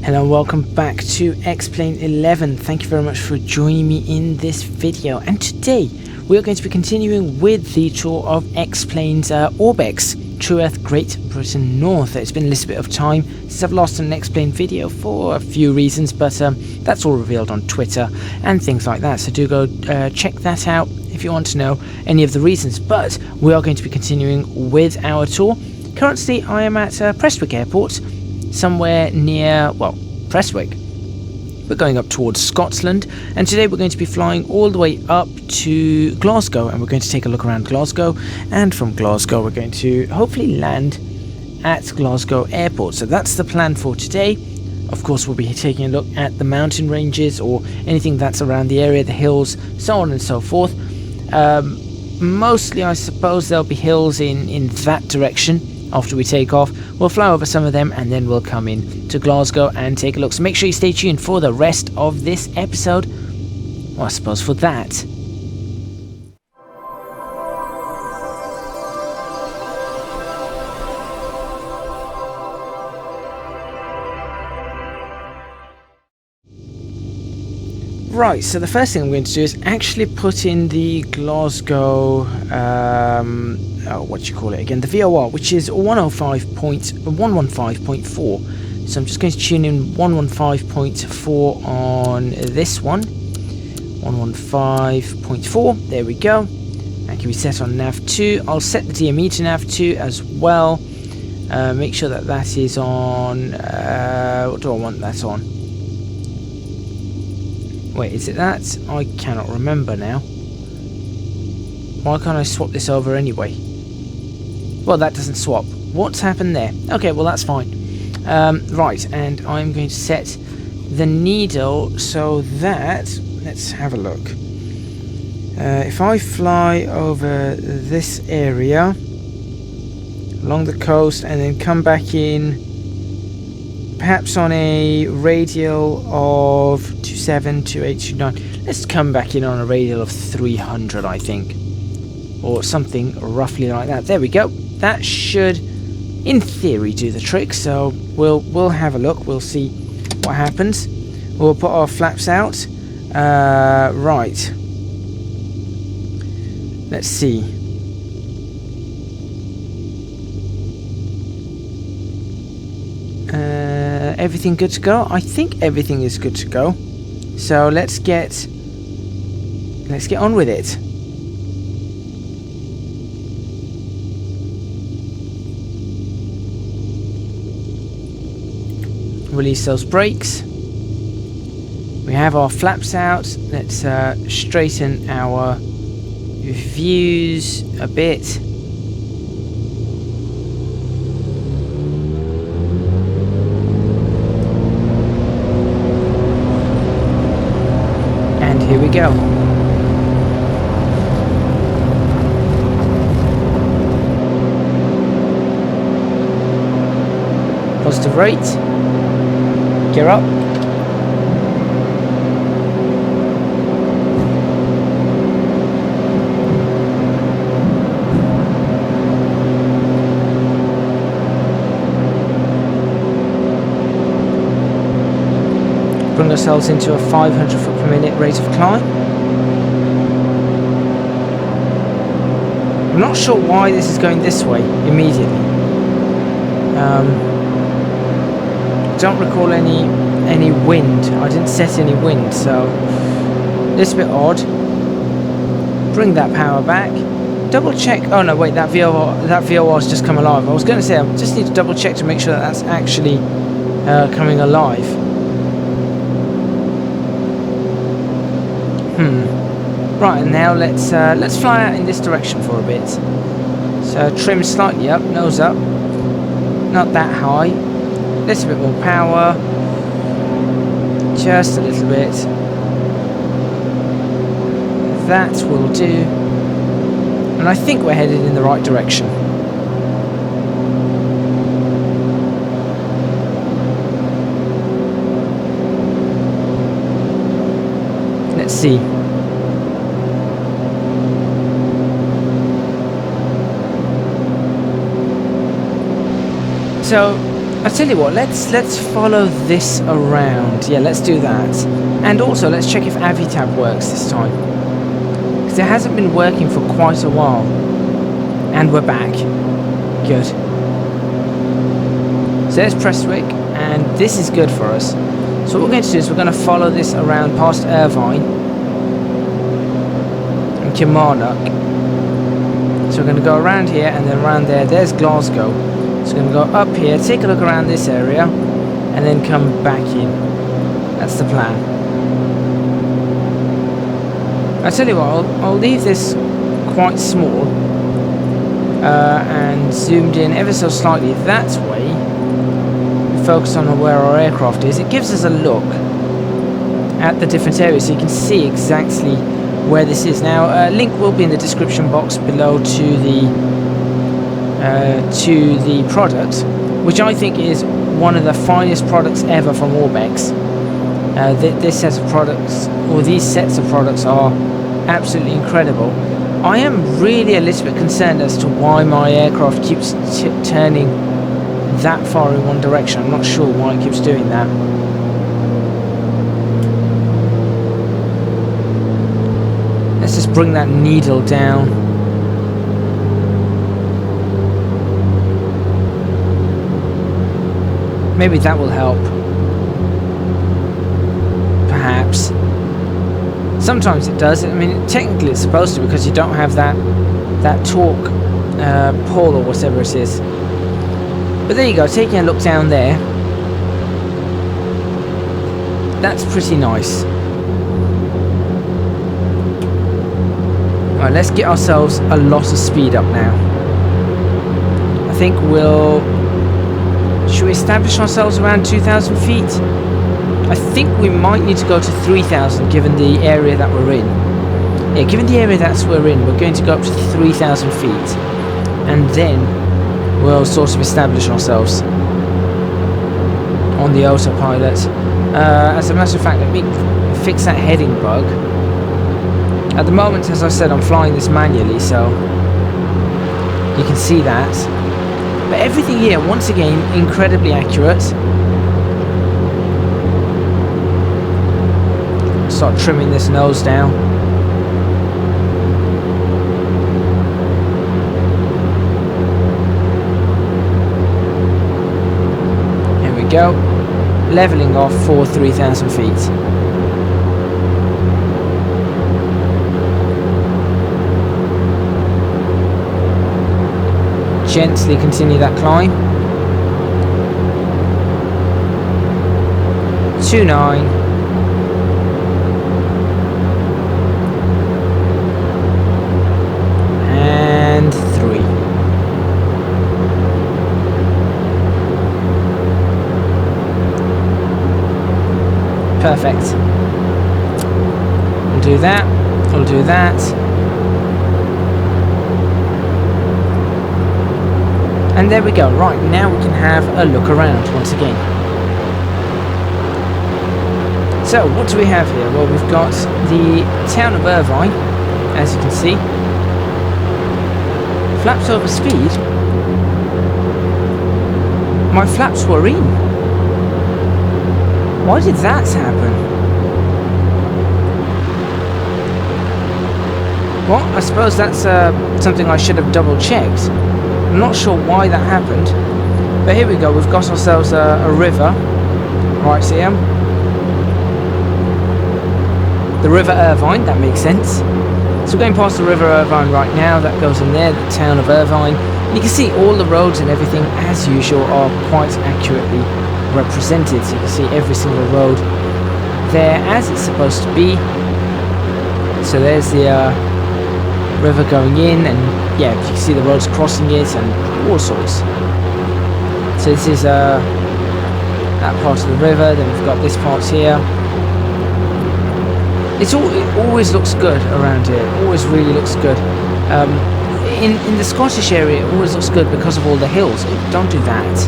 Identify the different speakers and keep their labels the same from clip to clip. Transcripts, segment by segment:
Speaker 1: Hello and welcome back to X-Plane 11. Thank you very much for joining me in this video. And today we are going to be continuing with the tour of X-Plane's ORBX, TrueEarth Great Britain North. It's been a little bit of time since I've lost an X-Plane video for a few reasons, but that's all revealed on Twitter and things like that. So do go check that out if you want to know any of the reasons. But we are going to be continuing with our tour. Currently I am at Prestwick Airport, somewhere near, well, Prestwick. We're going up towards Scotland, and today we're going to be flying all the way up to Glasgow, and we're going to take a look around Glasgow, and from Glasgow we're going to hopefully land at Glasgow Airport. So that's the plan for today. Of course, we'll be taking a look at the mountain ranges or anything that's around the area, the hills, so on and so forth. Mostly I suppose there'll be hills in that direction. After we take off, we'll fly over some of them and then we'll come in to Glasgow and take a look. So make sure you stay tuned for the rest of this episode. Well, I suppose for that. Right, so the first thing I'm going to do is actually put in the Glasgow, what do you call it again? The VOR, which is 115.4. So I'm just going to tune in 115.4 on this one. 115.4, there we go. That can be set on nav 2. I'll set the DME to nav 2 as well. Make sure that that is on, what do I want that on? Wait, is it that? I cannot remember now. Why can't I swap this over anyway? Well, that doesn't swap. What's happened there? Okay, well, that's fine. Right, and I'm going to set the needle so that... Let's have a look. If I fly over this area, along the coast, and then come back in, perhaps on a radial of 27, 28, 29. Let's come back in on a radial of 300, I think. Or something roughly like that. There we go. That should, in theory, do the trick. So we'll have a look. We'll see what happens. We'll put our flaps out. Right. Let's see. Everything good to go? I think everything is good to go. So let's get on with it. Release those brakes. We have our flaps out. Let's straighten our views a bit. Here we go. Positive rate. Gear up. Bring ourselves into a 500 foot per minute rate of climb. I'm not sure why this is going this way immediately. Don't recall any wind. I didn't set any wind, so it's a bit odd. Bring that power back. Double check. Oh no, wait, that VOR has just come alive. I was going to say I just need to double check to make sure that that's actually coming alive. Right, and now let's fly out in this direction for a bit. So trim slightly up, nose up, not that high. A little bit more power, just a little bit. That will do. And I think we're headed in the right direction. Let's see. So I tell you what, let's follow this around. Yeah, let's do that. And also, let's check if Avitab works this time, because it hasn't been working for quite a while. And we're back. Good. So there's Prestwick, and this is good for us. So what we're going to do is we're going to follow this around past Irvine and Kilmarnock. So we're going to go around here and then around there. There's Glasgow. So we're going to go up here, take a look around this area, and then come back in. That's the plan. I tell you what, I'll leave this quite small and zoomed in ever so slightly that way. We focus on where our aircraft is. It gives us a look at the different areas, so you can see exactly where this is. Now, a link will be in the description box below to the product, which I think is one of the finest products ever from ORBX. This set of products, or these sets of products, are absolutely incredible. I am really a little bit concerned as to why my aircraft keeps turning that far in one direction. I'm not sure why it keeps doing that. Let's just bring that needle down. Maybe that will help. Perhaps. Sometimes it does. I mean, technically it's supposed to, because you don't have that torque pull or whatever it is. But there you go, taking a look down there. That's pretty nice. Alright, let's get ourselves a lot of speed up now. I think we'll... Should we establish ourselves around 2,000 feet? I think we might need to go to 3,000 given the area that we're in. Yeah, given the area that we're in, we're going to go up to 3,000 feet. And then we'll sort of establish ourselves on the autopilot. As a matter of fact, let me fix that heading bug. At the moment, as I said, I'm flying this manually, so you can see that. But everything here, once again, incredibly accurate. Start trimming this nose down. Here we go. Leveling off for 3,000 feet. Gently continue that climb. 2.9. And 3. Perfect. We'll do that. We'll do that. And there we go. Right, now we can have a look around once again. So, what do we have here? Well, we've got the town of Irvine, as you can see. Flaps over speed. My flaps were in. Why did that happen? Well, I suppose that's something I should have double checked. I'm not sure why that happened, but here we go. We've got ourselves a river right here. The River Irvine, that makes sense. So we're going past the River Irvine right now. That goes in there, the town of Irvine. And you can see all the roads and everything, as usual, are quite accurately represented. So you can see every single road there as it's supposed to be. So there's the river going in, and yeah, you can see the roads crossing it and all sorts. So this is that part of the river. Then we've got this part here. It always looks good around here. It always really looks good. In the Scottish area, it always looks good because of all the hills. Don't do that.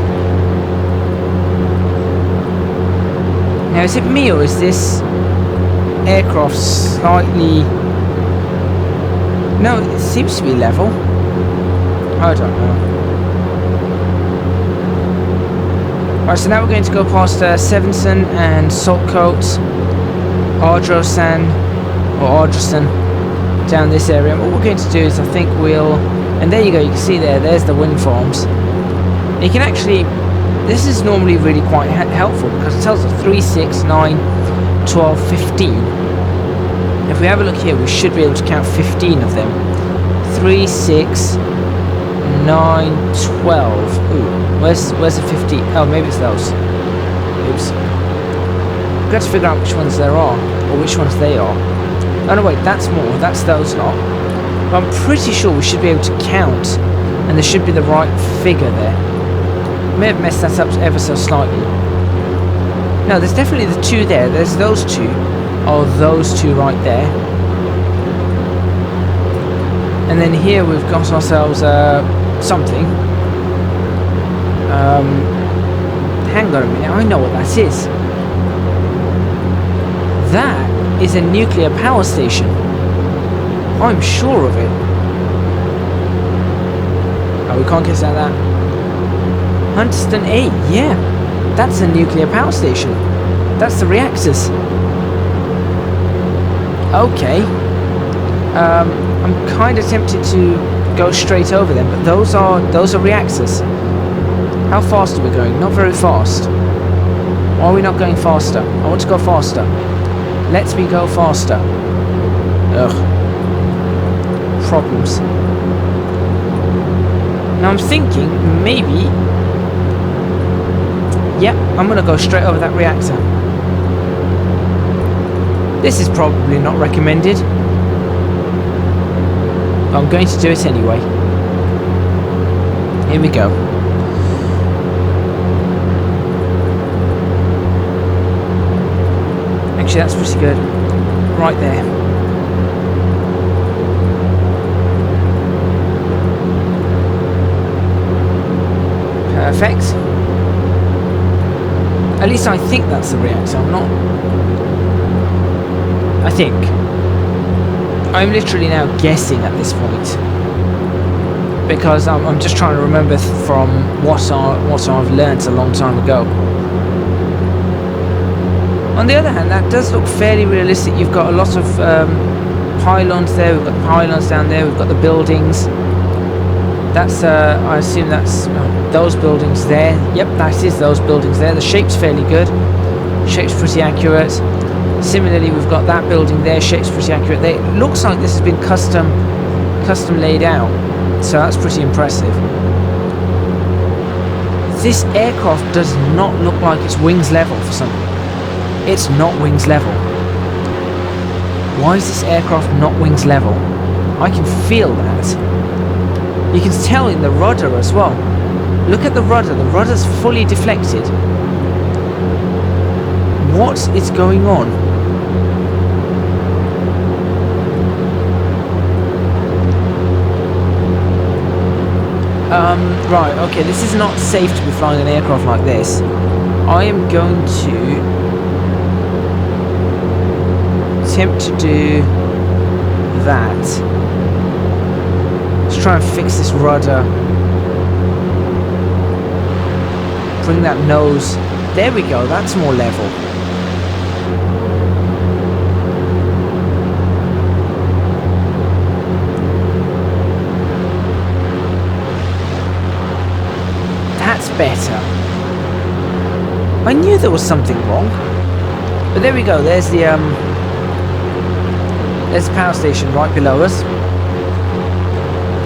Speaker 1: Now, is it me, or is this aircraft slightly... No, it seems to be level. I don't know. Alright, so now we're going to go past Sevenson and Saltcoats, Ardrossan, or Ardrossan, down this area. And what we're going to do is I think we'll... And there you go, you can see there's the wind farms. And you can actually... This is normally really quite helpful because it tells us 3, 6, 9, 12, 15. If we have a look here, we should be able to count 15 of them. 3, 6, 9, 12. Ooh, where's the 15? Oh, maybe it's those. Oops. We've got to figure out which ones there are, or which ones they are. Oh no, wait, that's more. That's those lot. But I'm pretty sure we should be able to count, and there should be the right figure there. May have messed that up ever so slightly. No, there's definitely the 2 there. There's those 2. Oh, those 2 right there. And then here we've got ourselves something. Hang on a minute, I know what that is. That is a nuclear power station. I'm sure of it. Oh, we can't guess at that. Hunterston A, yeah. That's a nuclear power station. That's the reactors. Okay. I'm kind of tempted to go straight over them, but those are reactors. How fast are we going? Not very fast. Why are we not going faster? I want to go faster. Let me go faster. Ugh. Problems. Now I'm thinking maybe... Yep, I'm going to go straight over that reactor. This is probably not recommended. But I'm going to do it anyway. Here we go. Actually, that's pretty good. Right there. Perfect. At least I think that's the reactor. I'm not... I think. I'm literally now guessing at this point. Because I'm just trying to remember from what I've learnt a long time ago. On the other hand, that does look fairly realistic. You've got a lot of pylons there. We've got pylons down there. We've got the buildings. That's, I assume that's those buildings there. Yep, that is those buildings there. The shape's fairly good. Shape's pretty accurate. Similarly, we've got that building there. Shape's pretty accurate. It looks like this has been custom laid out. So that's pretty impressive. This aircraft does not look like it's wings level for some reason. It's not wings level. Why is this aircraft not wings level? I can feel that. You can tell in the rudder as well. Look at the rudder. The rudder's fully deflected. What is going on? Right, okay, this is not safe to be flying an aircraft like this. I am going to attempt to do that. Let's try and fix this rudder. Bring that nose. There we go, that's more level. That's better. I knew there was something wrong. But there we go, there's the power station right below us.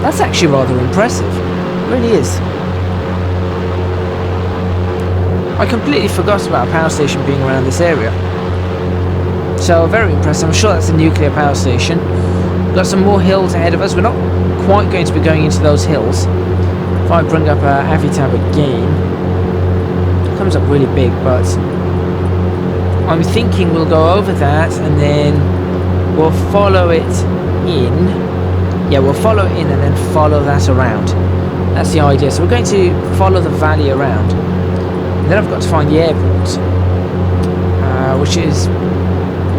Speaker 1: That's actually rather impressive. It really is. I completely forgot about a power station being around this area. So very impressive. I'm sure that's a nuclear power station. We've got some more hills ahead of us. We're not quite going to be going into those hills. If I bring up Avitab again, it comes up really big, but I'm thinking we'll go over that and then we'll follow it in. Yeah, we'll follow it in and then follow that around. That's the idea. So we're going to follow the valley around. And then I've got to find the airport, which is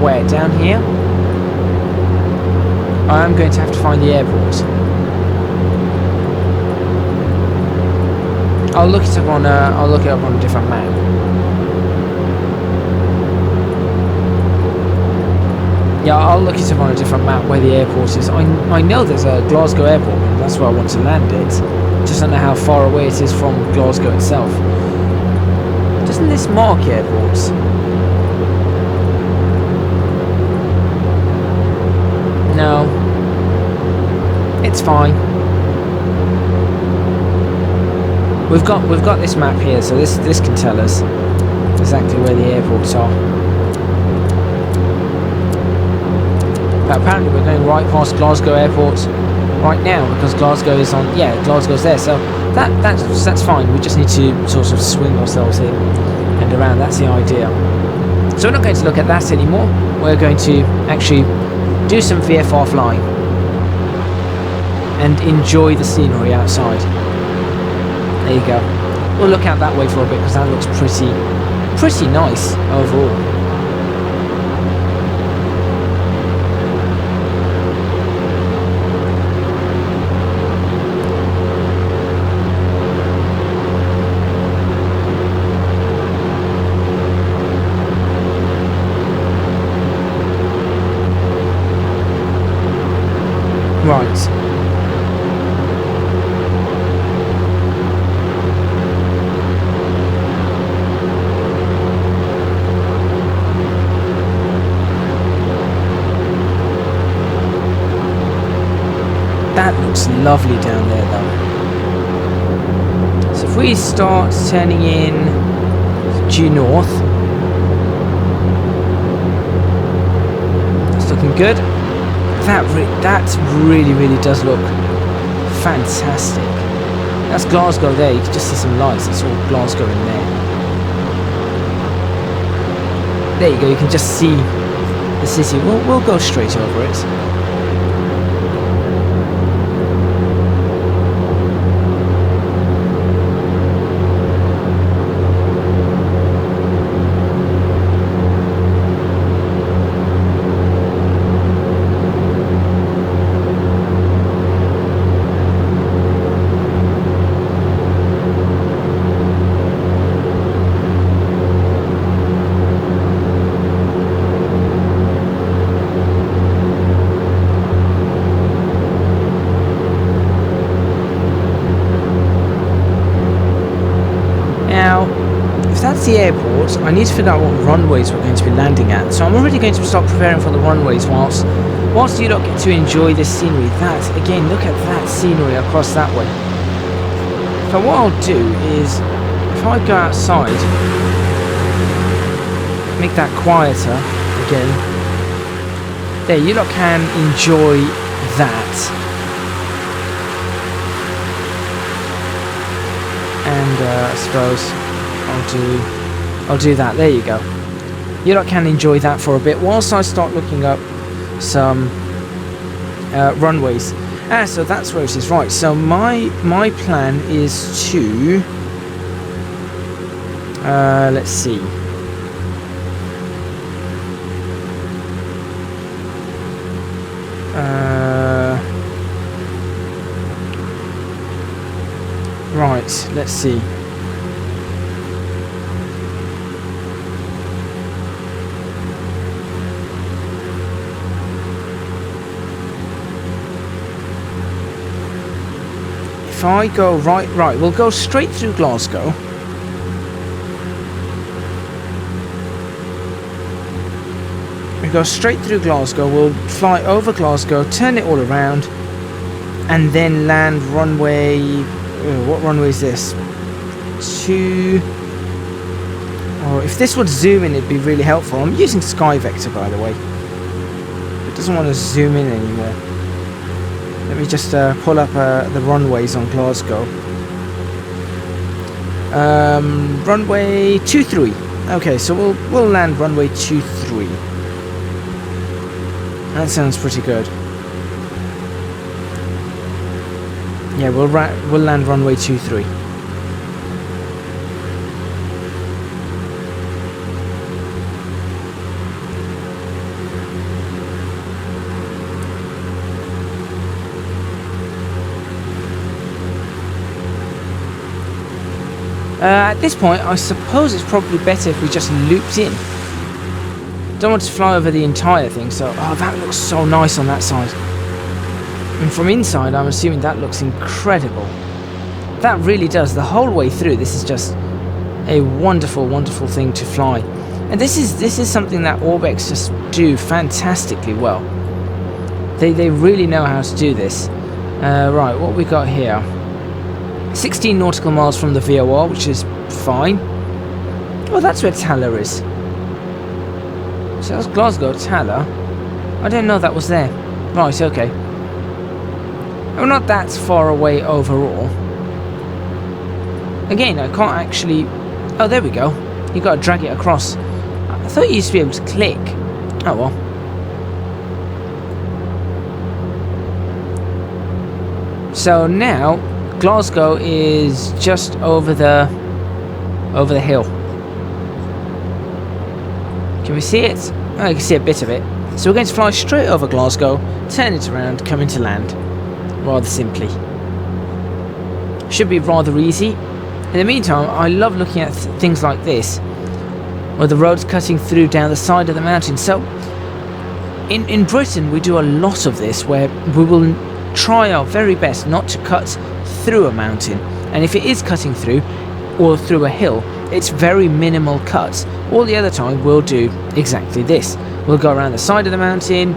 Speaker 1: where? Down here? I'm going to have to find the airport. I'll look it up on a different map. Yeah, I'll look it up on a different map where the airport is. I know there's a Glasgow airport, and that's where I want to land it. Just don't know how far away it is from Glasgow itself. Doesn't this mark airports? No. It's fine. We've got this map here, so this can tell us exactly where the airports are. But apparently we're going right past Glasgow Airport right now because Glasgow is on. Yeah, Glasgow's there, so that's fine. We just need to sort of swing ourselves in and around. That's the idea. So we're not going to look at that anymore. We're going to actually do some VFR flying and enjoy the scenery outside. There you go. We'll look out that way for a bit because that looks pretty nice overall. Right. That looks lovely down there though. So if we start turning in due north, it's looking good. That really does look fantastic. That's Glasgow there. You can just see some lights. It's all Glasgow in there. There you go. You can just see the city. We'll go straight over it. That's the airport. I need to figure out what runways we're going to be landing at. So I'm already going to start preparing for the runways whilst you lot get to enjoy this scenery. That, again, look at that scenery across that way. So what I'll do is, if I go outside, make that quieter again. There, you lot can enjoy that. And I suppose I'll do that. There you go. You lot can enjoy that for a bit whilst I start looking up some runways. So that's where it is. Right, so my plan is to let's see. Right, let's see. If I go right, we'll go straight through Glasgow. We go straight through Glasgow, we'll fly over Glasgow, turn it all around, and then land runway... what runway is this? Oh, if this would zoom in, it'd be really helpful. I'm using Sky Vector, by the way. It doesn't want to zoom in anymore. Let me just pull up the runways on Glasgow. Runway 23. Okay, so we'll land runway 23. That sounds pretty good. Yeah, we'll land runway 23. At this point, I suppose it's probably better if we just looped in. Don't want to fly over the entire thing, so... Oh, that looks so nice on that side. And from inside, I'm assuming that looks incredible. That really does. The whole way through, this is just a wonderful, wonderful thing to fly. And this is something that ORBX just do fantastically well. They really know how to do this. Right, what we got here? 16 nautical miles from the VOR, which is fine. Oh, that's where Taller is. So that's Glasgow, Taller. I didn't know that was there. Right, okay. We're not that far away overall. Again, I can't actually... Oh, there we go. You got to drag it across. I thought you used to be able to click. Oh well. So now, Glasgow is just over the hill. Can we see it? Oh, you can see a bit of it. So we're going to fly straight over Glasgow, turn it around, come into land. Rather simply. Should be rather easy. In the meantime, I love looking at things like this, where the road's cutting through down the side of the mountain. So, in Britain, we do a lot of this, where we will try our very best not to cut through a mountain. And if it is cutting through, or through a hill, it's very minimal cuts. All the other time we'll do exactly this. We'll go around the side of the mountain,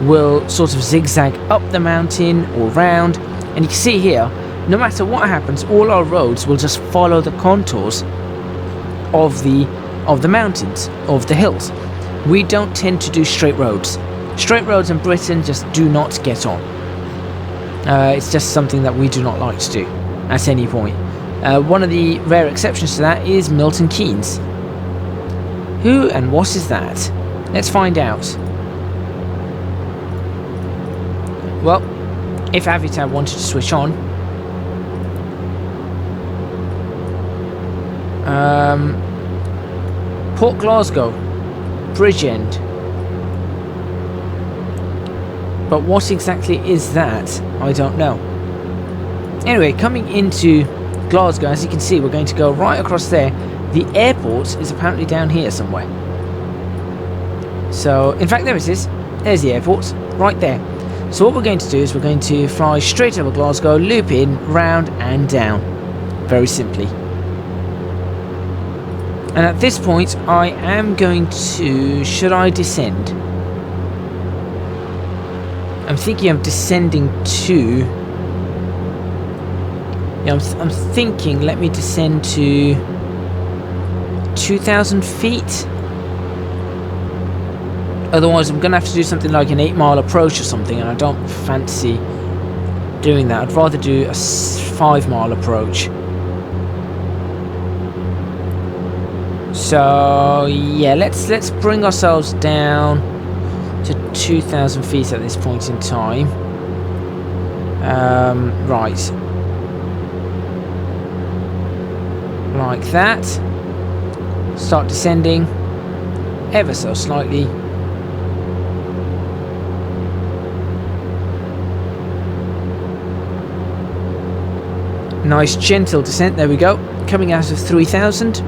Speaker 1: we'll sort of zigzag up the mountain or round, and you can see here, no matter what happens, all our roads will just follow the contours of the mountains, of the hills. We don't tend to do straight roads. Straight roads in Britain just do not get on. It's just something that we do not like to do at any point. One of the rare exceptions to that is Milton Keynes. Who and what is that? Let's find out. Well, if Avitab wanted to switch on, Port Glasgow, Bridgend. But what exactly is that? I don't know. Anyway, coming into Glasgow, as you can see, we're going to go right across there. The airport is apparently down here somewhere. So, in fact, there it is. There's the airport, right there. So what we're going to do is we're going to fly straight over Glasgow, loop in, round and down. Very simply. And at this point, I am going to... Should I descend? I'm thinking of descending to... Yeah, I'm thinking, let me descend to 2,000 feet. Otherwise, I'm going to have to do something like an 8-mile approach or something, and I don't fancy doing that. I'd rather do a 5-mile approach. So, yeah, let's bring ourselves down to 2,000 feet at this point in time. Right. Like that. Start descending ever so slightly. Nice gentle descent, there we go. Coming out of 3,000.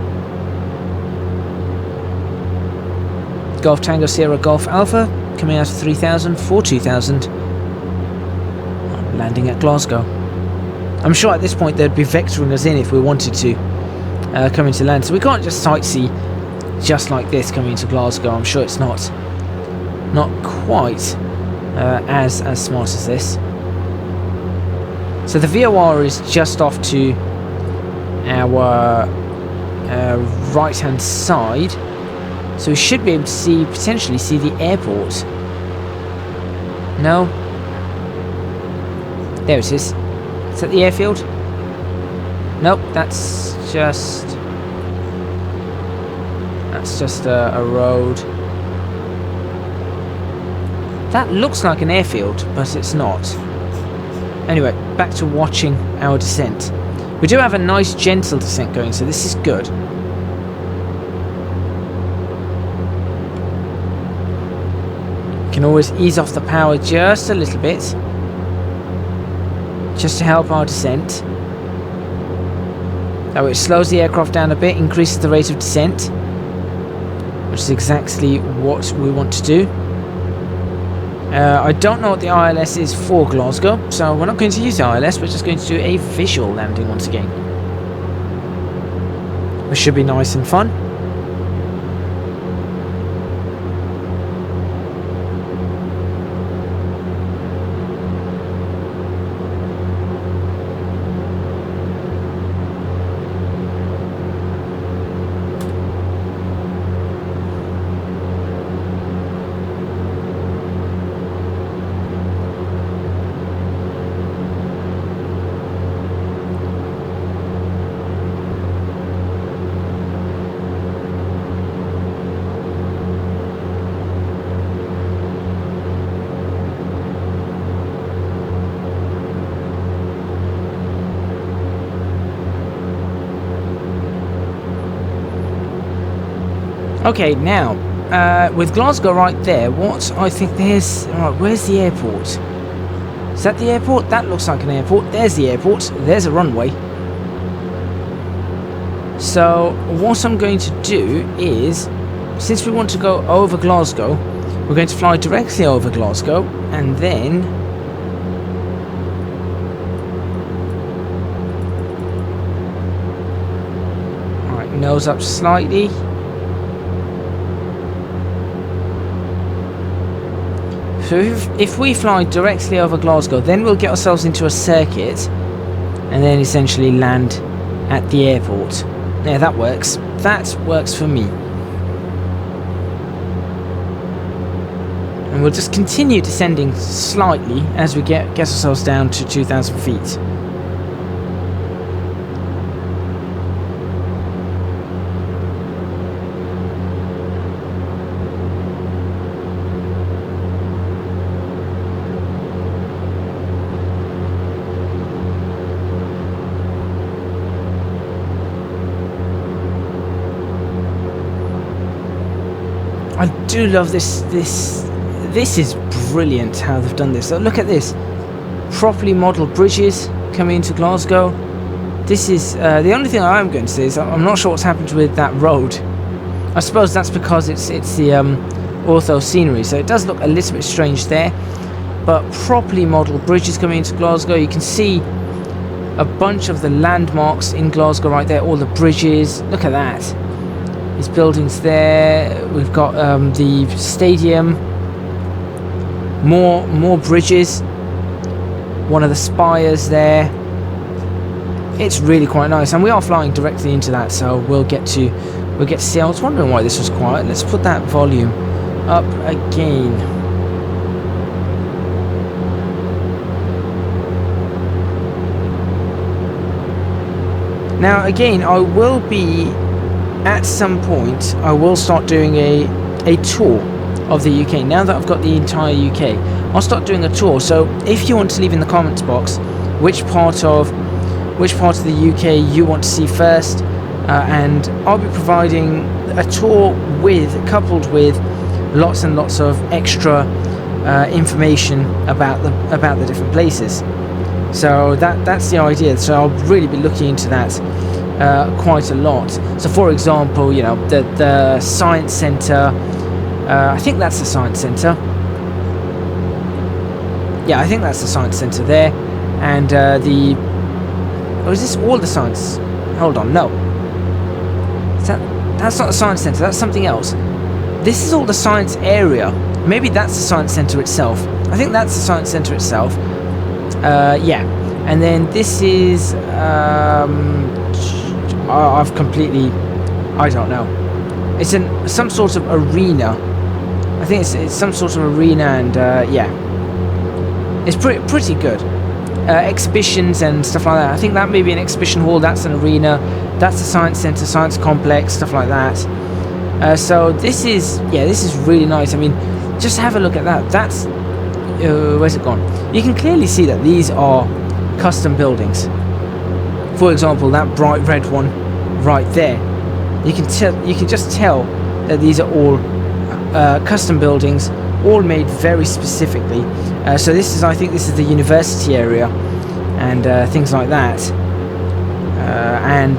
Speaker 1: Golf Tango Sierra Golf Alpha coming out of 3,000 for 2,000. Landing at Glasgow. I'm sure at this point they'd be vectoring us in if we wanted to come into land. So we can't just sightsee just like this coming into Glasgow. I'm sure it's not quite as smart as this. So the VOR is just off to our right hand side. So we should be able to potentially see the airport. No? There it is. Is that the airfield? Nope, that's just a road. That looks like an airfield, but it's not. Anyway, back to watching our descent. We do have a nice gentle descent going, so this is good. Can always ease off the power just a little bit, just to help our descent. That way it slows the aircraft down a bit, increases the rate of descent, which is exactly what we want to do. I don't know what the ILS is for Glasgow, so we're not going to use the ILS, we're just going to do a visual landing once again. Which should be nice and fun. Okay, now, with Glasgow right there, what I think there's... Alright, where's the airport? Is that the airport? That looks like an airport. There's the airport. There's a runway. So, what I'm going to do is, since we want to go over Glasgow, we're going to fly directly over Glasgow, and then... Alright, nose up slightly. So if we fly directly over Glasgow, then we'll get ourselves into a circuit and then essentially land at the airport. Yeah, that works. That works for me. And we'll just continue descending slightly as we get ourselves down to 2,000 feet. I do love this. This is brilliant how they've done this. So look at this. Properly modelled bridges coming into Glasgow. This is the only thing I'm going to say is I'm not sure what's happened with that road. I suppose that's because it's the ortho scenery, so it does look a little bit strange there. But properly modelled bridges coming into Glasgow. You can see a bunch of the landmarks in Glasgow right there. All the bridges. Look at that. These buildings there. We've got the stadium. More bridges. One of the spires there. It's really quite nice, and we are flying directly into that, so we'll get to see. I was wondering why this was quiet. Let's put that volume up again. Now again, I will be at some point. I will start doing a tour of the UK. Now that I've got the entire UK, I'll start doing a tour. So if you want to leave in the comments box which part of the UK you want to see first, and I'll be providing a tour coupled with lots and lots of extra information about the different places. So that's the idea. So I'll really be looking into that quite a lot. So for example, you know, the science centre. I think that's the science centre. Yeah, I think that's the science centre there, and or is this all the science? Hold on, no. That's not the science centre, that's something else. This is all the science area. Maybe that's the science centre itself. I think that's the science centre itself. Yeah. And then this is... I've completely... I don't know. It's some sort of arena. I think it's some sort of arena, and yeah. It's pretty good. Exhibitions and stuff like that. I think that may be an exhibition hall, that's an arena, that's the science centre, science complex, stuff like that. So this is really nice. I mean, just have a look at that. That's where's it gone? You can clearly see that these are custom buildings. For example, that bright red one right there. You can just tell that these are all custom buildings, all made very specifically. So I think this is the university area and things like that. and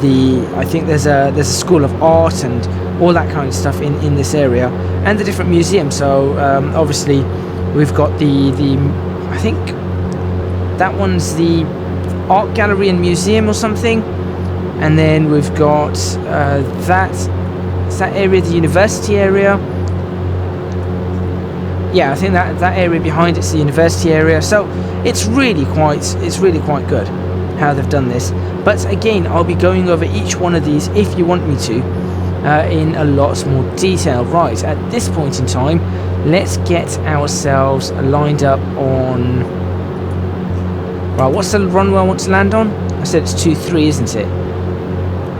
Speaker 1: I think there's a school of art and all that kind of stuff in this area, and the different museums. So obviously we've got the I think that one's the art gallery and museum or something, and then we've got that area, the university area. Yeah, I think that area behind it's the university area. So it's really quite good how they've done this. But again, I'll be going over each one of these if you want me to in a lot more detail. Right, at this point in time, let's get ourselves lined up on... Right, what's the runway I want to land on? I said it's 23, isn't it?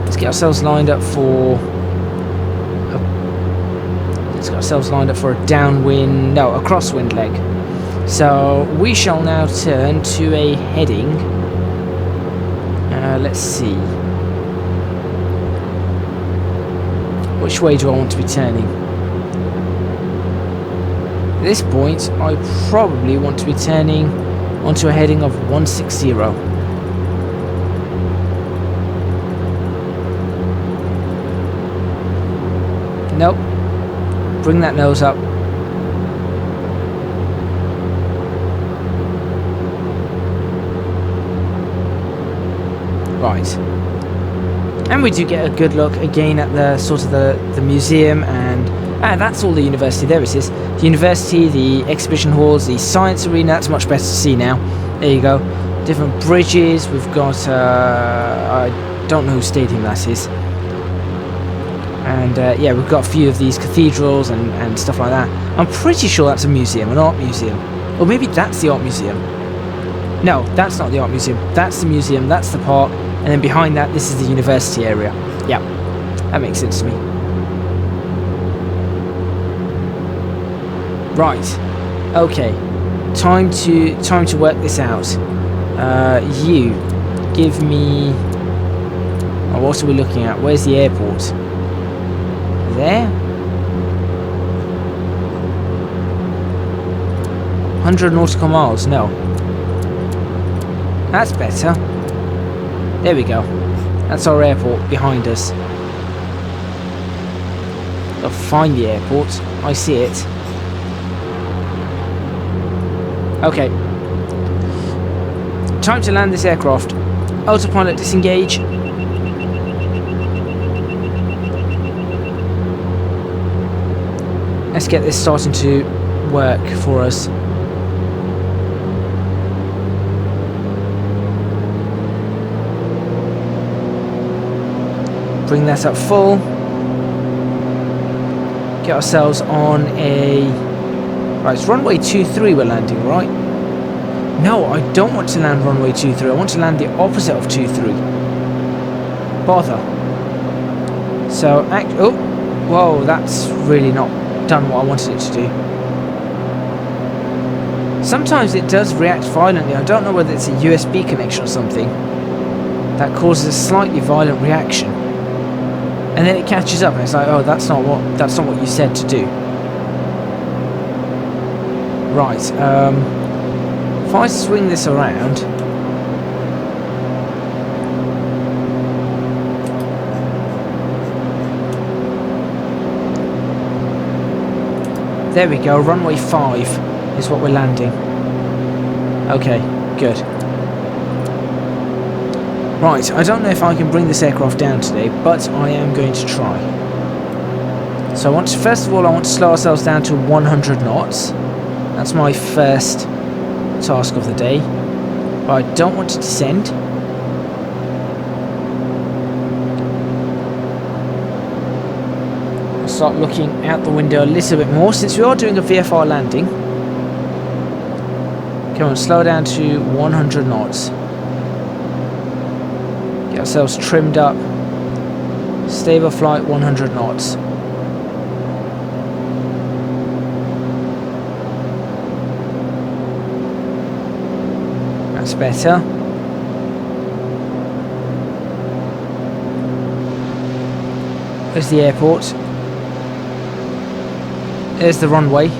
Speaker 1: Let's get ourselves lined up for... Let's get ourselves lined up for a downwind... No, a crosswind leg. So we shall now turn to a heading... let's see. Which way do I want to be turning? At this point, I probably want to be turning onto a heading of 160. Nope. Bring that nose up. Right. And we do get a good look again at the sort of the museum, and that's all the university. There it is. The university, the exhibition halls, the science arena. That's much better to see now. There you go. Different bridges. We've got I don't know whose stadium that is. And yeah, we've got a few of these cathedrals and stuff like that. I'm pretty sure that's a museum, an art museum. Or maybe that's the art museum. No, that's not the art museum. That's the museum, that's the park. And then behind that, this is the university area. Yeah, that makes sense to me. Right. Okay. Time to work this out. You give me... Oh, what are we looking at? Where's the airport? There? 100 nautical miles, no. That's better. There we go. That's our airport behind us. Gotta find the airport. I see it. Okay. Time to land this aircraft. Autopilot disengage. Let's get this starting to work for us. Bring that up full. Get ourselves on a... Right, it's runway 23 we're landing, right? No, I don't want to land runway 23. I want to land the opposite of 23. Bother. So, oh, whoa, that's really not done what I wanted it to do. Sometimes it does react violently. I don't know whether it's a USB connection or something that causes a slightly violent reaction. And then it catches up and it's like, oh, that's not what you said to do. Right, if I swing this around, there we go, runway 5 is what we're landing. Okay, good. Right, I don't know if I can bring this aircraft down today, but I am going to try. So first of all, I want to slow ourselves down to 100 knots. That's my first task of the day. But I don't want to descend. I'll start looking out the window a little bit more, since we are doing a VFR landing. Come on, slow down to 100 knots. Get ourselves trimmed up. Stable flight, 100 knots. That's better. There's the airport. There's the runway.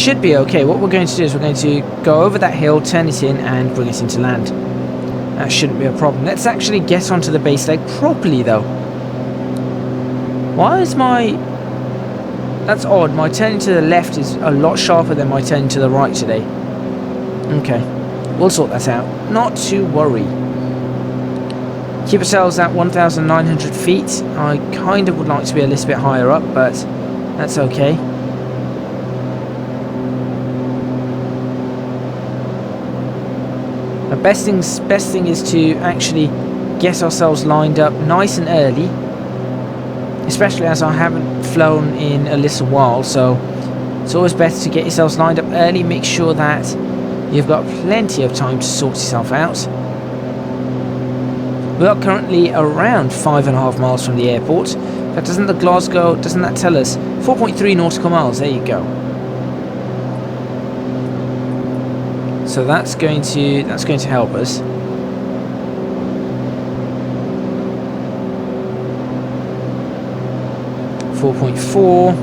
Speaker 1: should be okay. What we're going to do is we're going to go over that hill, turn it in, and bring it into land. That shouldn't be a problem. Let's actually get onto the base leg properly, though. Why is my... That's odd. My turning to the left is a lot sharper than my turning to the right today. Okay. We'll sort that out. Not to worry. Keep ourselves at 1,900 feet. I kind of would like to be a little bit higher up, but that's okay. The best thing is to actually get ourselves lined up nice and early, especially as I haven't flown in a little while, so it's always better to get yourselves lined up early. Make sure that you've got plenty of time to sort yourself out. We are currently around 5.5 miles from the airport. But doesn't that tell us 4.3 nautical miles? There you go. So that's going to help us. .4.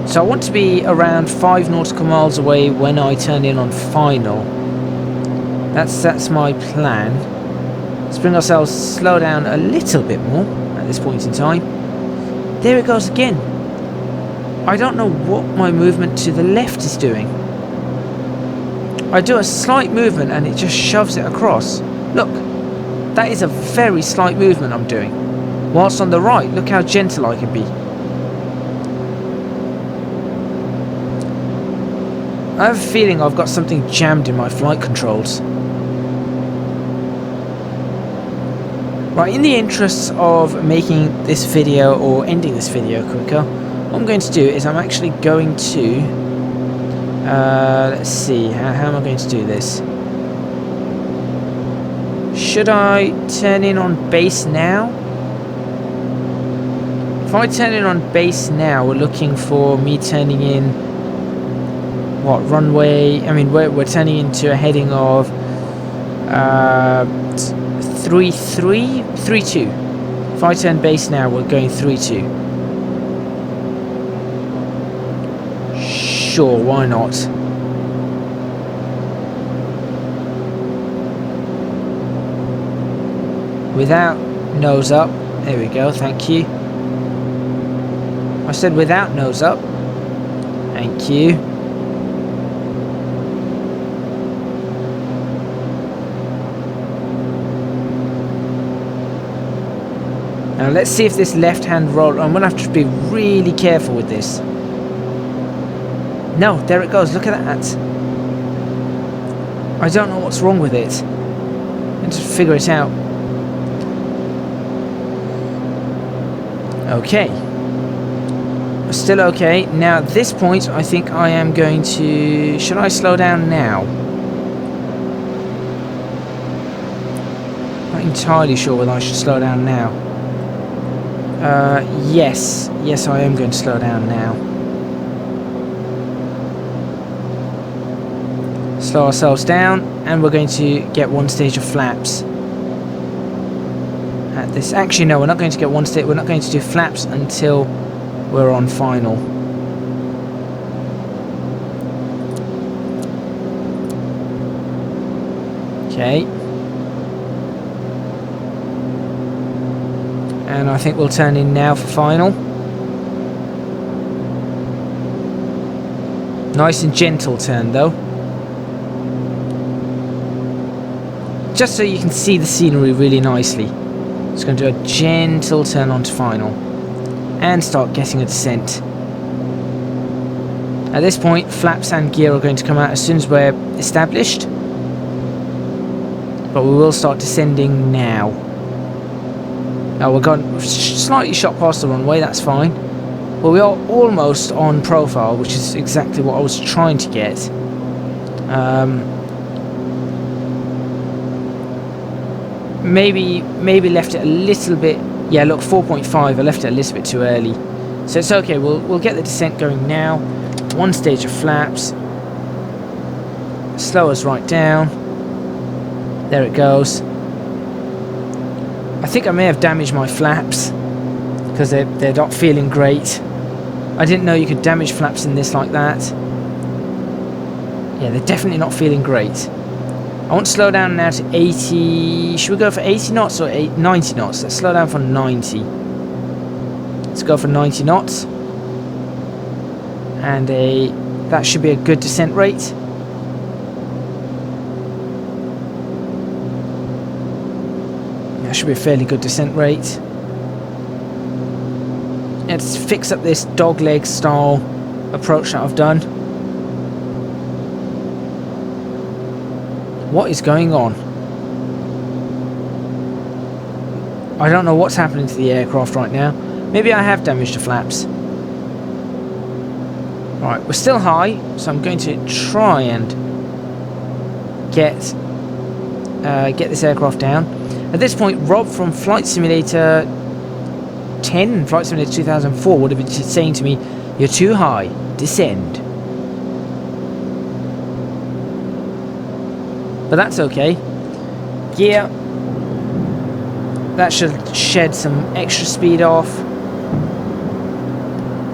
Speaker 1: So I want to be around 5 nautical miles away when I turn in on final. That's my plan. Let's bring ourselves slow down a little bit more at this point in time. There it goes again. I don't know what my movement to the left is doing. I do a slight movement and it just shoves it across. Look, that is a very slight movement I'm doing. Whilst on the right, look how gentle I can be. I have a feeling I've got something jammed in my flight controls. Right, in the interests of making this video or ending this video quicker, what I'm going to do is I'm actually going to let's see, how am I going to do this? Should I turn in on base now? If I turn in on base now, we're looking for me turning in what runway? I mean, we're turning into a heading of 32. If I turn base now, we're going 32. Sure, why not? Without nose up. There we go, thank you. I said without nose up. Thank you. Now let's see if this left-hand roll... I'm going to have to be really careful with this. No, there it goes. Look at that. I don't know what's wrong with it. Let's figure it out. Okay. Still okay. Now at this point, I think I am going to... Should I slow down now? Not entirely sure whether I should slow down now. Yes. Yes, I am going to slow down now. Slow ourselves down, and we're going to get one stage of flaps. At this, actually, no, we're not going to get one stage. We're not going to do flaps until we're on final. Okay. And I think we'll turn in now for final. Nice and gentle turn though. Just so you can see the scenery really nicely. Just going to do a gentle turn onto final. And start getting a descent. At this point, flaps and gear are going to come out as soon as we're established. But we will start descending now. Now we're gone slightly shot past the runway, that's fine. Well, we are almost on profile, which is exactly what I was trying to get. Maybe left it a little bit. Yeah, look, 4.5. I left it a little bit too early, so it's okay. We'll get the descent going now. One stage of flaps. Slow us right down. There it goes. I think I may have damaged my flaps. because they're not feeling great. I didn't know you could damage flaps in this like that. Yeah, they're definitely not feeling great. I want to slow down now to 80. Should we go for 80 knots or 90 knots? Let's slow down for 90. Let's go for 90 knots. And that should be a good descent rate. That should be a fairly good descent rate. Let's fix up this dogleg style approach that I've done. What is going on? I don't know what's happening to the aircraft right now. Maybe I have damaged the flaps. Right, we're still high, so I'm going to try and get this aircraft down. At this point, Rob from Flight Simulator 10, Flight Simulator 2004 would have been saying to me, "You're too high, descend." But that's okay. Yeah, that should shed some extra speed off.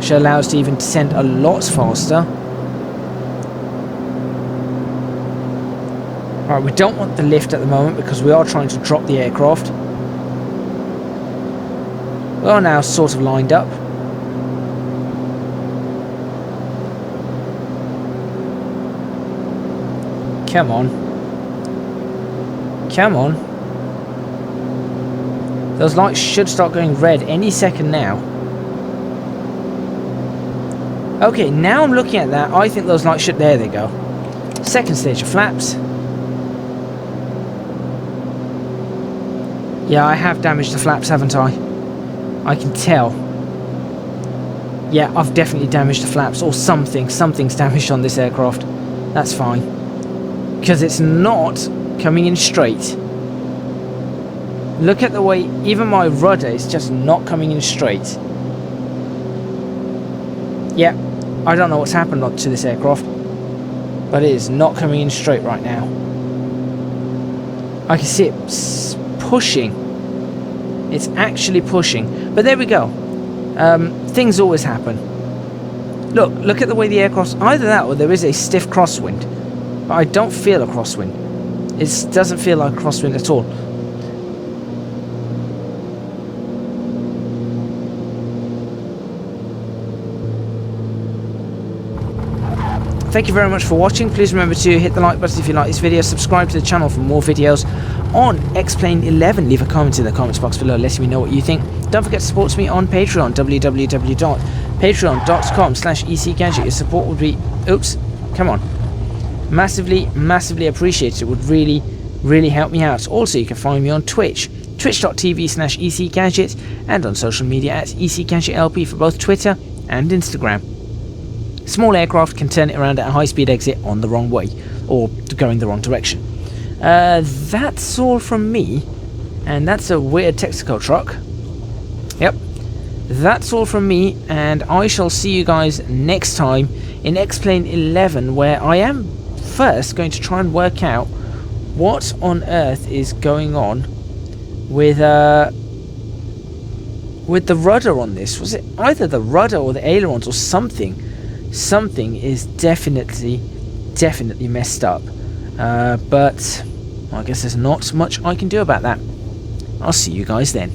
Speaker 1: Should allow us to even descend a lot faster. Alright, we don't want the lift at the moment because we are trying to drop the aircraft. We are now sort of lined up. Come on. Come on. Those lights should start going red any second now. Okay, now I'm looking at that. I think those lights should... There they go. Second stage of flaps. Yeah, I have damaged the flaps, haven't I? I can tell. Yeah, I've definitely damaged the flaps. Or something. Something's damaged on this aircraft. That's fine. Because it's not coming in straight. Look at the way even my rudder is just not coming in straight. Yeah, I don't know what's happened to this aircraft, but it is not coming in straight right now. I can see it pushing. It's actually pushing. But there we go. Things always happen. Look at the way the aircraft's... Either that or there is a stiff crosswind. But I don't feel a crosswind. It doesn't feel like a crosswind at all. Thank you very much for watching. Please remember to hit the like button if you like this video, subscribe to the channel for more videos on X-Plane 11. Leave a comment in the comments box below letting me know what you think. Don't forget to support me on Patreon, www.patreon.com/ecgadget. Your support would be... Oops, come on. Massively appreciated. It would really help me out. Also, you can find me on Twitch, twitch.tv/ecgadget, and on social media at ecgadgetlp for both Twitter and Instagram. Small aircraft can turn it around at a high-speed exit on the wrong way, or going the wrong direction. That's all from me, and that's a weird Texaco truck. Yep, that's all from me, and I shall see you guys next time in X-Plane 11, where I am first going to try and work out what on earth is going on with the rudder on this. Was it either the rudder or the ailerons or something? Something is definitely messed up, but I guess there's not much I can do about that. I'll see you guys then.